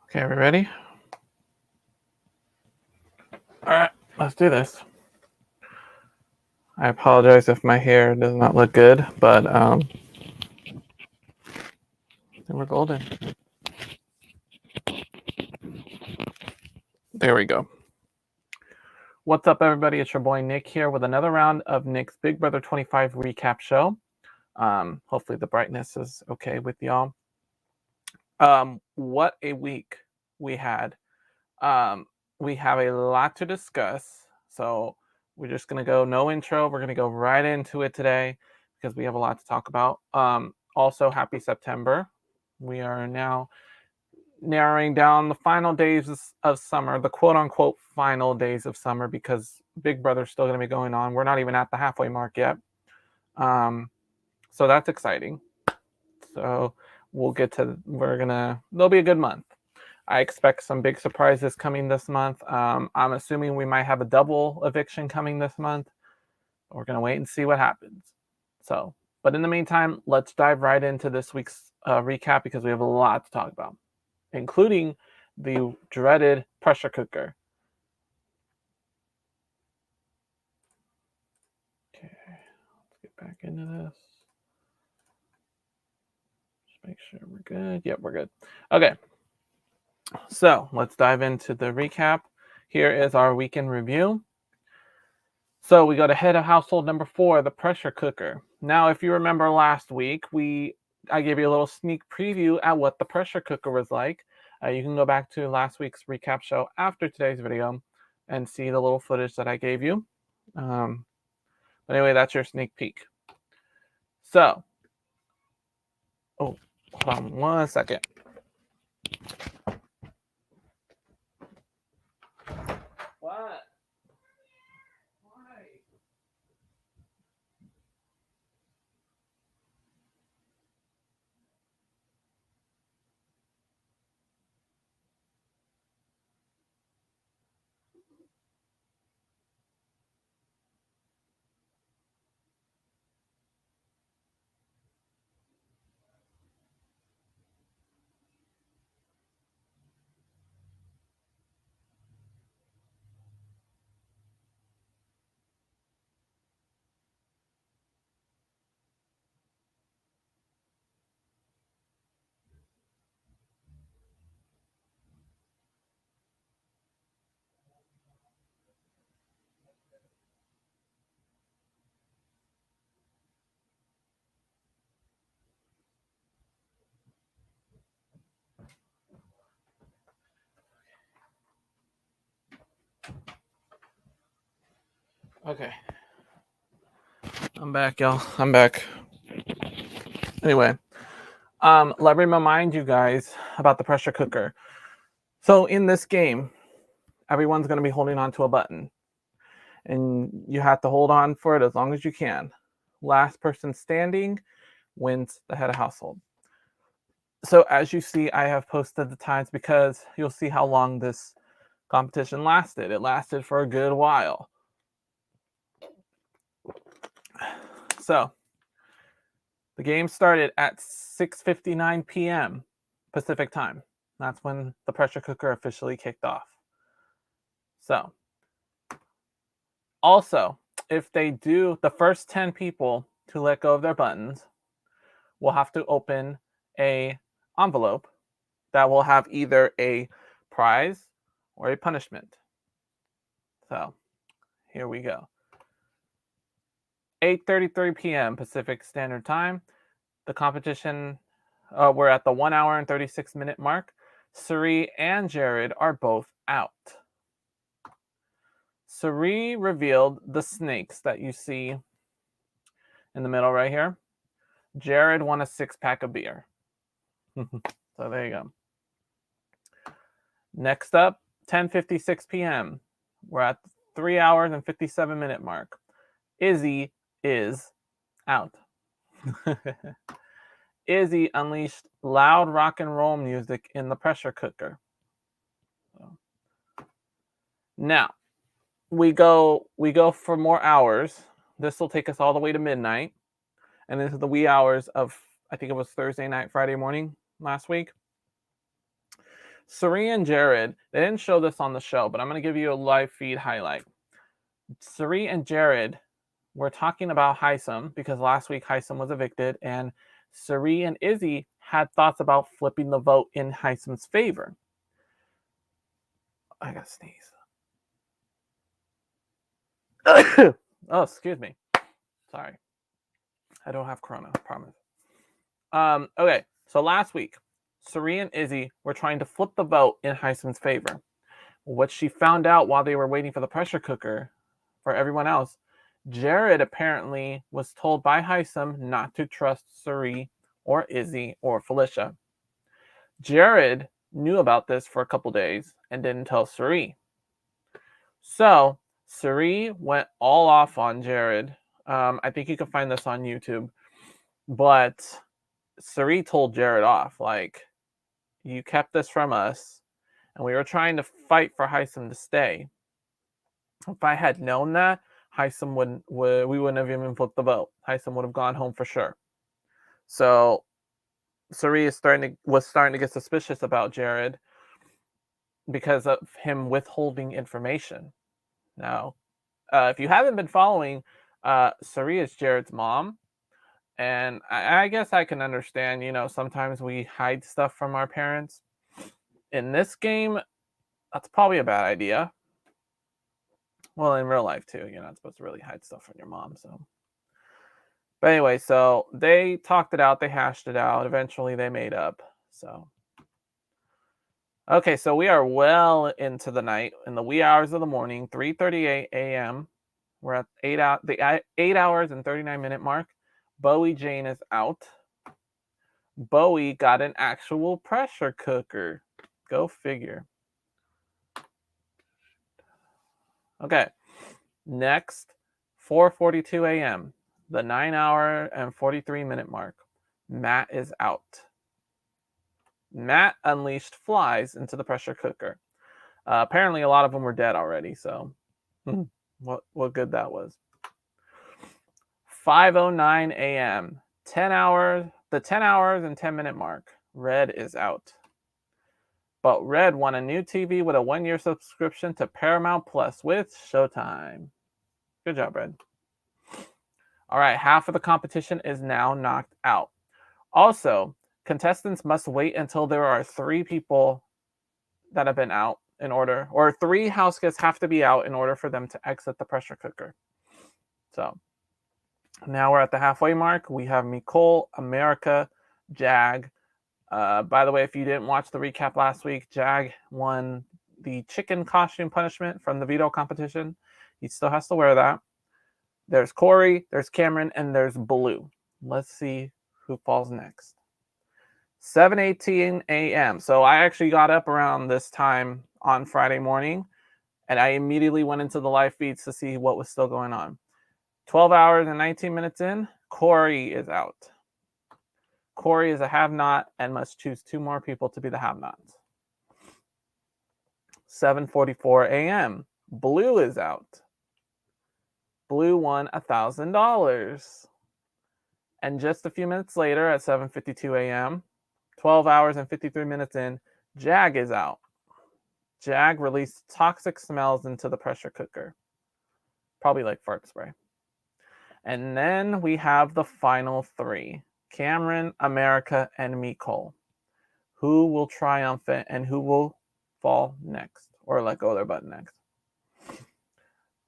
Okay, are we ready? All right, let's do this. I apologize if my hair does not look good, but we're golden. There we go. What's up, everybody? It's your boy Nick here with another round of Nick's Big Brother 25 recap show. Hopefully the brightness is okay with y'all. What a week we had. We have a lot to discuss, so we're just gonna go no intro. We're gonna go right into it today because we have a lot to talk about. Also, happy September. We are now narrowing down the final days of summer, the quote unquote final days of summer, because Big Brother's still going to be going on. We're not even at the halfway mark yet. So that's exciting. So there'll be a good month. I expect some big surprises coming this month. I'm assuming we might have a double eviction coming this month. We're going to wait and see what happens. But in the meantime, let's dive right into this week's recap because we have a lot to talk about, including the dreaded pressure cooker. Okay, let's get back into this. Just make sure we're good. Yep, we're good. Okay, so let's dive into the recap. Here is our weekend review. So we go to head of household number 4, the pressure cooker. Now, if you remember last week, I gave you a little sneak preview at what the pressure cooker was like. You can go back to last week's recap show after today's video and see the little footage that I gave you. But anyway, that's your sneak peek. So, hold on 1 second. What? Why? Okay. I'm back, y'all. I'm back. Anyway, let me remind you guys about the pressure cooker. So in this game, everyone's going to be holding on to a button, and you have to hold on for it as long as you can. Last person standing wins the head of household. So as you see, I have posted the times because you'll see how long this competition lasted. It lasted for a good while. So the game started at 6:59 p.m. Pacific time. That's when the pressure cooker officially kicked off. So also, if they do, the first 10 people to let go of their buttons will have to open a envelope that will have either a prize or a punishment. So here we go. 8:33 p.m. Pacific Standard Time. The competition, we're at the 1 hour and 36-minute mark. Cirie and Jared are both out. Cirie revealed the snakes that you see in the middle right here. Jared won a 6-pack of beer. So there you go. Next up, 10:56 p.m. We're at the 3 hours and 57-minute mark. Izzy is out. Izzy unleashed loud rock and roll music in the pressure cooker. Now, we go for more hours. This will take us all the way to midnight. And into the wee hours of, I think it was Thursday night, Friday morning last week. Suri and Jared, they didn't show this on the show, but I'm going to give you a live feed highlight. Suri and Jared were talking about Hisam because last week Hisam was evicted, and Suri and Izzy had thoughts about flipping the vote in Hisam's favor. I gotta sneeze. Oh, excuse me. Sorry. I don't have corona, I promise. Okay, so last week, Suri and Izzy were trying to flip the vote in Hisam's favor. What she found out while they were waiting for the pressure cooker for everyone else, Jared apparently was told by Hisam not to trust Suri or Izzy or Felicia. Jared knew about this for a couple days and didn't tell Suri. So Suri went all off on Jared. I think you can find this on YouTube. But Suri told Jared off, like, you kept this from us, and we were trying to fight for Hisam to stay. If I had known that, Hisam we wouldn't have even flipped the vote. Hisam would have gone home for sure. So Suri was starting to get suspicious about Jared because of him withholding information. Now, if you haven't been following, Suri is Jared's mom. And I guess I can understand, sometimes we hide stuff from our parents. In this game, that's probably a bad idea. Well, in real life, too. You're not supposed to really hide stuff from your mom, so. But anyway, so they talked it out. They hashed it out. Eventually, they made up, so. Okay, so we are well into the night, in the wee hours of the morning, 3:38 a.m. We're at the 8 hours and 39-minute mark. Bowie Jane is out. Bowie got an actual pressure cooker. Go figure. Okay. Next, 4:42 a.m. The 9 hour and 43-minute mark. Matt is out. Matt unleashed flies into the pressure cooker. Apparently, a lot of them were dead already, so what good that was. 5:09 a.m. 10 hours, the 10 hours and 10-minute mark. Red is out. But Red won a new TV with a 1-year subscription to Paramount Plus with Showtime. Good job, Red. All right, half of the competition is now knocked out. Also, contestants must wait until there are 3 people that have been out or 3 house guests have to be out in order for them to exit the pressure cooker. So, now we're at the halfway mark. We have Nicole, America, Jag. By the way, if you didn't watch the recap last week, Jag won the chicken costume punishment from the veto competition. He still has to wear that. There's Corey, there's Cameron, and there's Blue. Let's see who falls next. 7:18 a.m. So I actually got up around this time on Friday morning, and I immediately went into the live feeds to see what was still going on. 12 hours and 19 minutes in, Corey is out. Corey is a have-not and must choose 2 more people to be the have-nots. 7:44 a.m. Blue is out. Blue won $1,000. And just a few minutes later at 7:52 a.m., 12 hours and 53 minutes in, Jag is out. Jag released toxic smells into the pressure cooker. Probably like fart spray. And then we have the final 3. Cameron, America, and Nicole. Who will triumph it and who will fall next or let go of their butt next?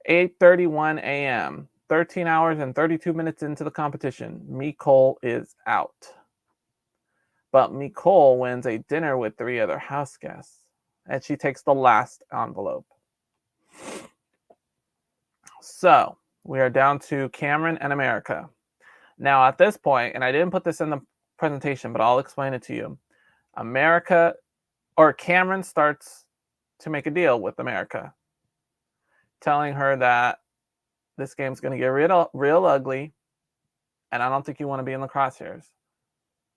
8:31 a.m. 13 hours and 32 minutes into the competition. Nicole is out. But Nicole wins a dinner with 3 other house guests. And she takes the last envelope. So, we are down to Cameron and America. Now, at this point, and I didn't put this in the presentation, but I'll explain it to you. Cameron starts to make a deal with America, telling her that this game's going to get real ugly, and I don't think you want to be in the crosshairs.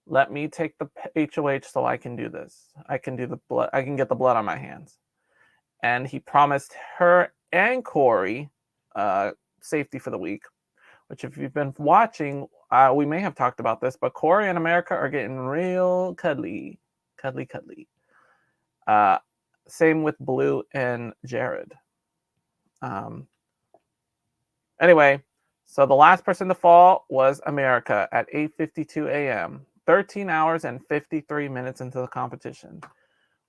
Let me take the HOH so I can do this. I can do the blood. I can get the blood on my hands. And he promised her and Corey safety for the week. Which, if you've been watching, we may have talked about this, but Corey and America are getting real cuddly. Same with Blue and Jared. Anyway, so the last person to fall was America at 8:52 a.m. 13 hours and 53 minutes into the competition,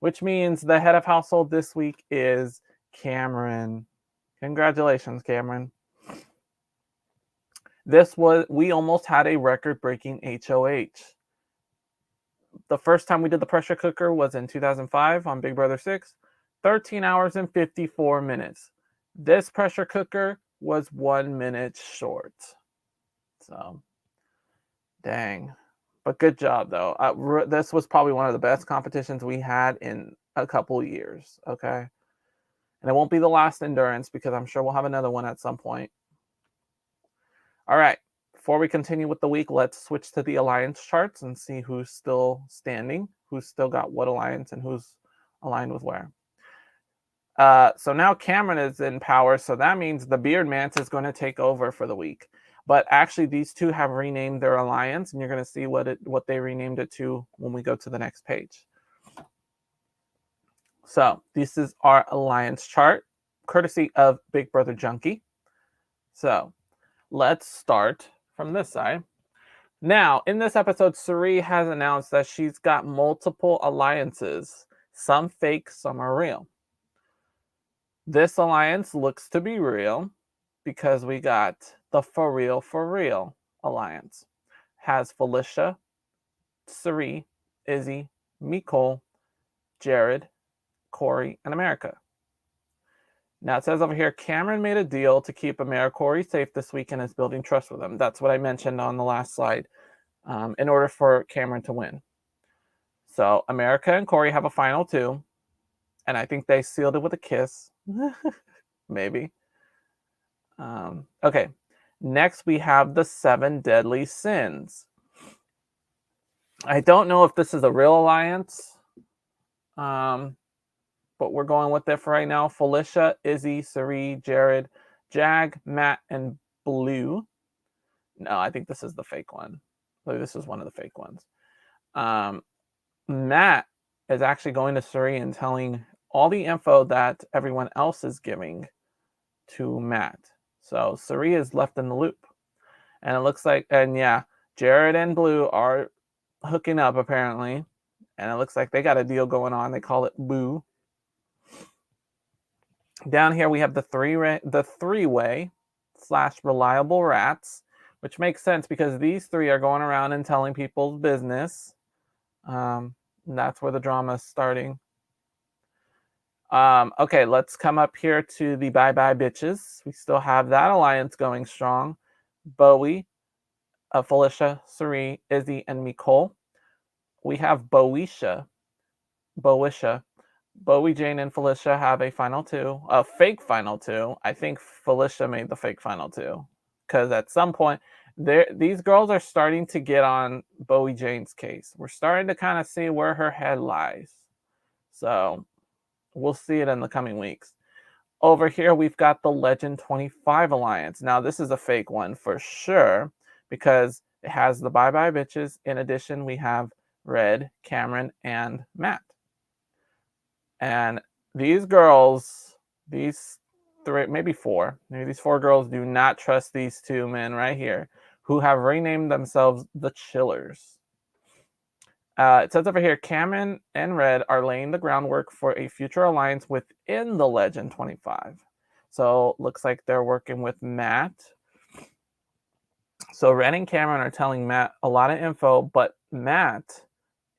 which means the head of household this week is Cameron. Congratulations, Cameron. We almost had a record-breaking HOH. The first time we did the pressure cooker was in 2005 on Big Brother 6, 13 hours and 54 minutes. This pressure cooker was 1 minute short. So, dang. But good job, though. This was probably one of the best competitions we had in a couple years, okay? And it won't be the last endurance because I'm sure we'll have another one at some point. All right. Before we continue with the week, let's switch to the alliance charts and see who's still standing, who's still got what alliance, and who's aligned with where. So now Cameron is in power, so that means the Beard Mance is going to take over for the week. But actually, these two have renamed their alliance, and you're going to see what they renamed it to when we go to the next page. So this is our alliance chart, courtesy of Big Brother Junkie. So let's start from this side. Now, in this episode, Cirie has announced that she's got multiple alliances. Some fake, some are real. This alliance looks to be real because we got the For Real alliance. Has Felicia, Cirie, Izzy, Nicole, Jared, Corey, and America. Now it says over here, Cameron made a deal to keep Corey safe this week and is building trust with him. That's what I mentioned on the last slide, in order for Cameron to win. So America and Corey have a final 2, and I think they sealed it with a kiss. Maybe. Okay, next we have the 7 deadly sins. I don't know if this is a real alliance, but we're going with it for right now. Felicia, Izzy, Cirie, Jared, Jag, Matt, and Blue. No, I think this is the fake one. This is one of the fake ones. Matt is actually going to Cirie and telling all the info that everyone else is giving to Matt. So Cirie is left in the loop. And it looks like, and yeah, Jared and Blue are hooking up apparently. And it looks like they got a deal going on. They call it Boo. Down here we have the three-way / reliable rats, which makes sense because these 3 are going around and telling people's business. That's where the drama is starting. Okay, let's come up here to the Bye Bye Bitches. We still have that alliance going strong. Bowie, Felicia, Cirie, Izzy, and Nicole. We have Bowisha. Bowie, Jane, and Felicia have a final 2, a fake final 2. I think Felicia made the fake final 2 because at some point, these girls are starting to get on Bowie Jane's case. We're starting to kind of see where her head lies. So we'll see it in the coming weeks. Over here, we've got the Legend 25 Alliance. Now, this is a fake one for sure because it has the Bye Bye Bitches. In addition, we have Red, Cameron, and Matt. And these girls, these 3, maybe 4, maybe these 4 girls do not trust these 2 men right here who have renamed themselves the Chillers. It says over here, Cameron and Red are laying the groundwork for a future alliance within the Legend 25. So looks like they're working with Matt. So Red and Cameron are telling Matt a lot of info, but Matt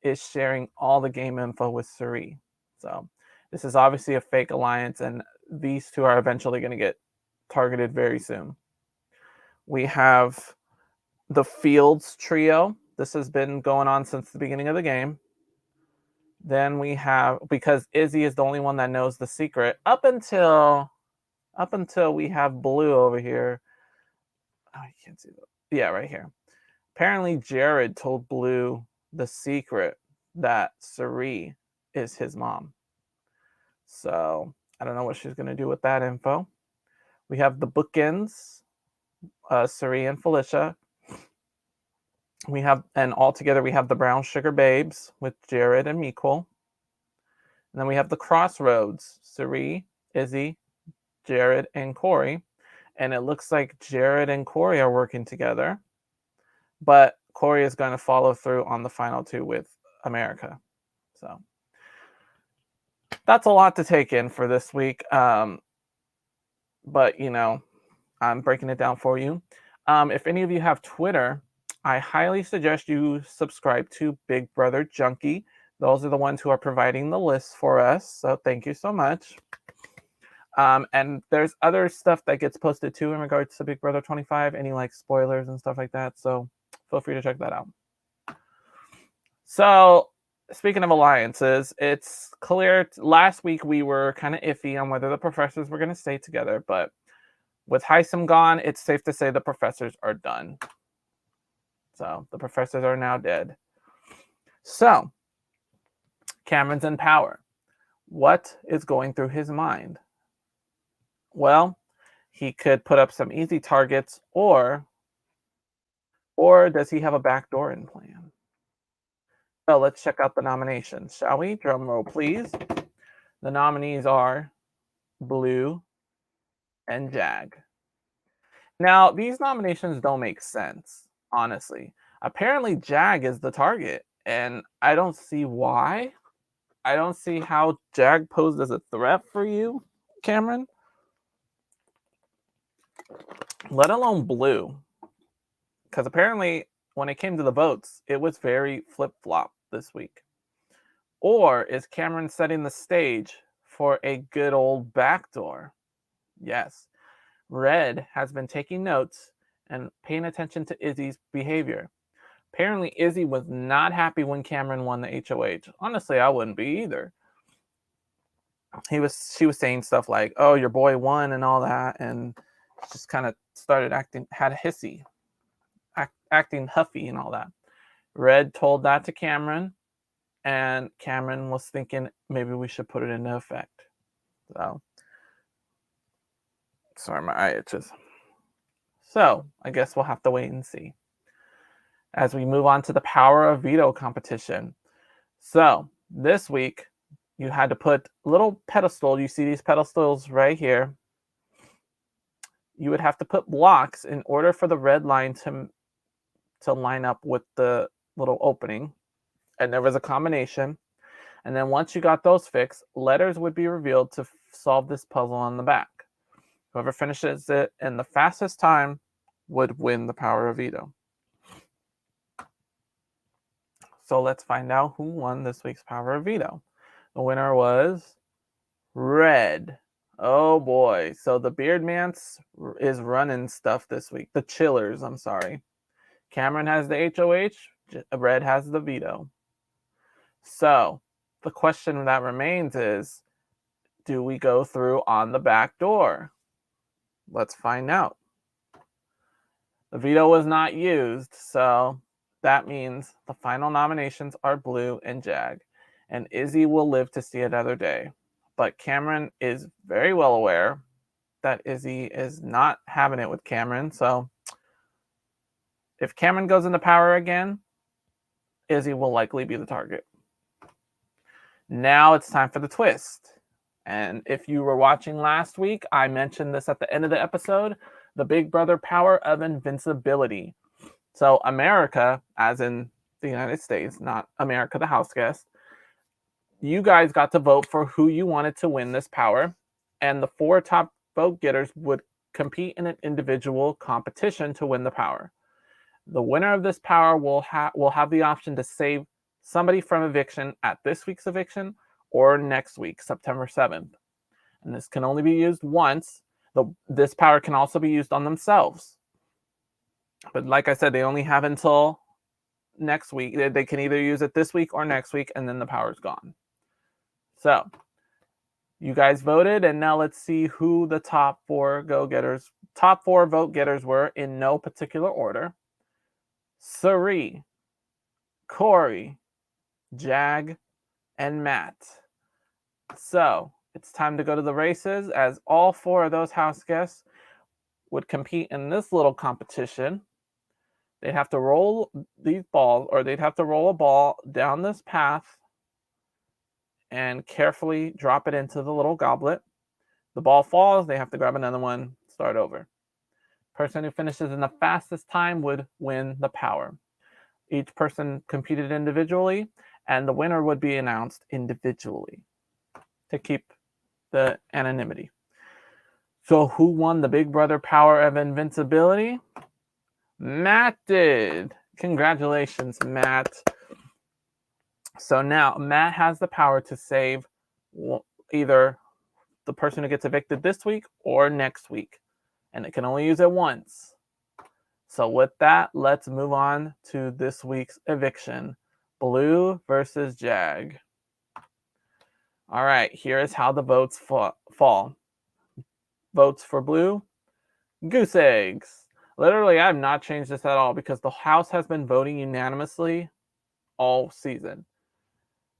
is sharing all the game info with Cirie. So this is obviously a fake alliance, and these 2 are eventually going to get targeted very soon. We have the Fields trio. This has been going on since the beginning of the game. Then we have, because Izzy is the only one that knows the secret, up until we have Blue over here. Oh, you can't see that. Yeah, right here. Apparently, Jared told Blue the secret that Cirie is his mom. So I don't know what she's going to do with that info. We have the bookends, Cirie and Felicia. And all together we have the Brown Sugar Babes with Jared and Nicole. And then we have the crossroads, Sari, Izzy, Jared, and Corey. And it looks like Jared and Corey are working together. But Corey is going to follow through on the final two with America. So that's a lot to take in for this week. But, I'm breaking it down for you. If any of you have Twitter, I highly suggest you subscribe to Big Brother Junkie. Those are the ones who are providing the list for us. So thank you so much. And there's other stuff that gets posted too in regards to Big Brother 25, any like spoilers and stuff like that. So feel free to check that out. So speaking of alliances, it's clear last week we were kind of iffy on whether the professors were going to stay together, but with Heisem gone, it's safe to say the professors are done. So the professors are now dead. So Cameron's in power. What is going through his mind? Well, he could put up some easy targets, or does he have a backdoor in plan? So let's check out the nominations, shall we? Drum roll, please. The nominees are Blue and Jag. Now, these nominations don't make sense, honestly. Apparently, Jag is the target, and I don't see why. I don't see how Jag posed as a threat for you, Cameron. Let alone Blue. Because apparently, when it came to the votes, it was very flip-flop this week. Or is Cameron setting the stage for a good old backdoor? Yes. Red has been taking notes and paying attention to Izzy's behavior. Apparently, Izzy was not happy when Cameron won the HOH. Honestly, I wouldn't be either. She was saying stuff like, "Oh, your boy won" and all that, and just kind of started acting huffy and all that. Red told that to Cameron, and Cameron was thinking maybe we should put it into effect. So, sorry, my eye itches. So, I guess we'll have to wait and see. As we move on to the power of veto competition. So, this week, you had to put little pedestal. You see these pedestals right here. You would have to put blocks in order for the red line to line up with the little opening. And there was a combination. And then once you got those fixed, letters would be revealed to solve this puzzle on the back. Whoever finishes it in the fastest time would win the power of veto. So let's find out who won this week's power of veto. The winner was Red. Oh boy. So the Beardmans is running stuff this week. The Chillers, I'm sorry. Cameron has the HOH. Red has the veto. So the question that remains is, do we go through on the back door? Let's find out. The veto was not used, so that means the final nominations are Blue and Jag, and Izzy will live to see another day. But Cameron is very well aware that Izzy is not having it with Cameron, so if Cameron goes into power again, Izzy will likely be the target. Now it's time for the twist. And if you were watching last week, I mentioned this at the end of the episode, the Big Brother power of invincibility. So America, as in the United States, not America the house guest, you guys got to vote for who you wanted to win this power. And the 4 top vote getters would compete in an individual competition to win the power. The winner of this power will have the option to save somebody from eviction at this week's eviction or next week, September 7th. And this can only be used once. This power can also be used on themselves. But like I said, they only have until next week. They can either use it this week or next week, and then the power's gone. So, you guys voted, and now let's see who the top 4 vote getters were in no particular order. Sari, Corey, Jag, and Matt. So, it's time to go to the races, as all 4 of those house guests would compete in this little competition. They'd have to roll these balls, or they'd have to roll a ball down this path and carefully drop it into the little goblet. The ball falls, they have to grab another one, start over. Person who finishes in the fastest time would win the power. Each person competed individually, and the winner would be announced individually to keep the anonymity. So who won the Big Brother Power of Invincibility? Matt did. Congratulations, Matt. So now Matt has the power to save either the person who gets evicted this week or next week. And it can only use it once. So with that, let's move on to this week's eviction. Blue versus Jag. All right, here is how the votes fall. Votes for Blue, goose eggs. Literally, I have not changed this at all because the House has been voting unanimously all season.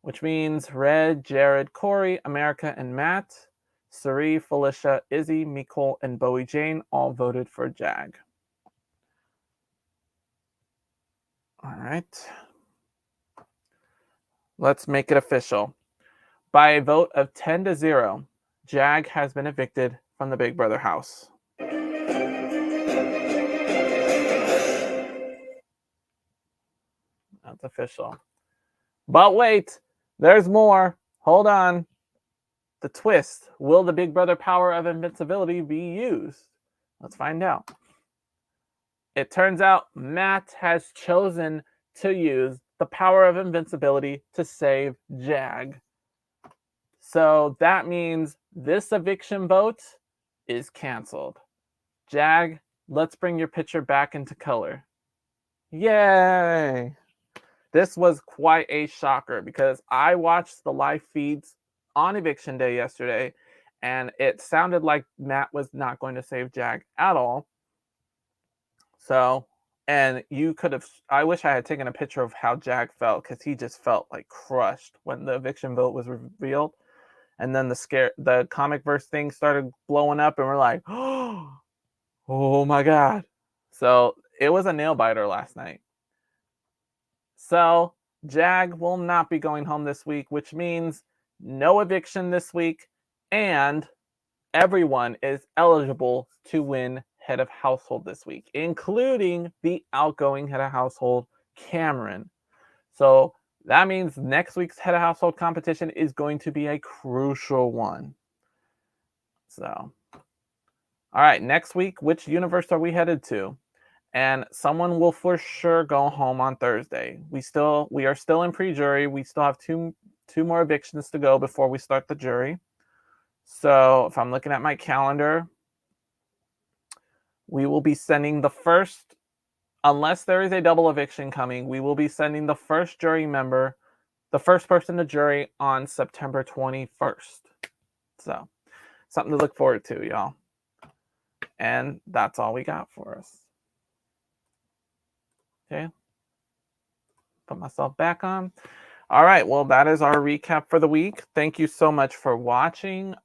Which means Red, Jared, Corey, America, and Matt, Suri, Felicia, Izzy, Nicole, and Bowie Jane all voted for Jag. All right. Let's make it official. By a vote of 10-0, Jag has been evicted from the Big Brother house. That's official. But wait, there's more. Hold on. The twist. Will the Big Brother power of invincibility be used? Let's find out. It turns out Matt has chosen to use the power of invincibility to save Jag. So that means this eviction vote is canceled. Jag, let's bring your picture back into color. Yay! This was quite a shocker because I watched the live feeds on eviction day yesterday, and it sounded like Matt was not going to save Jag at all. So, and you could have, I wish I had taken a picture of how Jag felt because he just felt like crushed when the eviction vote was revealed. And then the comic verse thing started blowing up, and we're like, oh my God. So it was a nail biter last night. So Jag will not be going home this week, which means no eviction this week, and everyone is eligible to win head of household this week, including the outgoing head of household, Cameron. So that means next week's head of household competition is going to be a crucial one. So, all right, next week, which universe are we headed to? And someone will for sure go home on Thursday. We are still in pre-jury. We still have two more evictions to go before we start the jury. So if I'm looking at my calendar, we will be sending the first, unless there is a double eviction coming, we will be sending the first jury member, the first person to jury on September 21st. So something to look forward to, y'all. And that's all we got for us. Okay. Put myself back on. All right. Well, that is our recap for the week. Thank you so much for watching.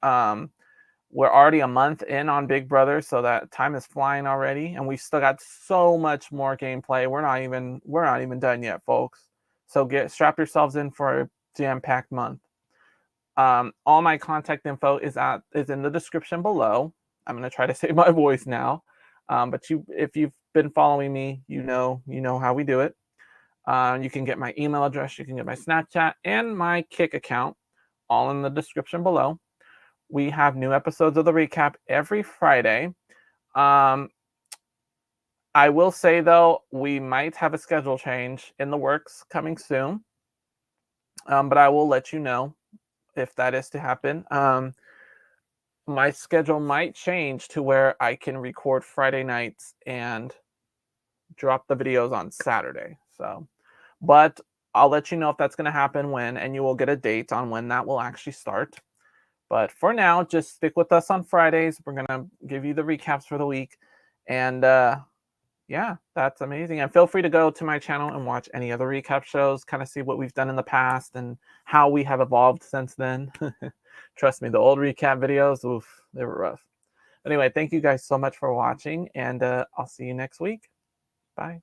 We're already a month in on Big Brother, so that time is flying already, and we've still got so much more gameplay. We're not even done yet, folks. So strap yourselves in for a jam-packed month. All my contact info is in the description below. I'm gonna try to save my voice now, but if you've been following me, you know how we do it. You can get my email address, you can get my Snapchat, and my Kick account, all in the description below. We have new episodes of the recap every Friday. I will say, though, we might have a schedule change in the works coming soon. But I will let you know if that is to happen. My schedule might change to where I can record Friday nights and drop the videos on Saturday. So, but I'll let you know if that's going to happen when, and you will get a date on when that will actually start. But for now, just stick with us on Fridays. We're going to give you the recaps for the week. And yeah, that's amazing. And feel free to go to my channel and watch any other recap shows, kind of see what we've done in the past and how we have evolved since then. Trust me, the old recap videos, oof, they were rough. Anyway, thank you guys so much for watching, and I'll see you next week. Bye.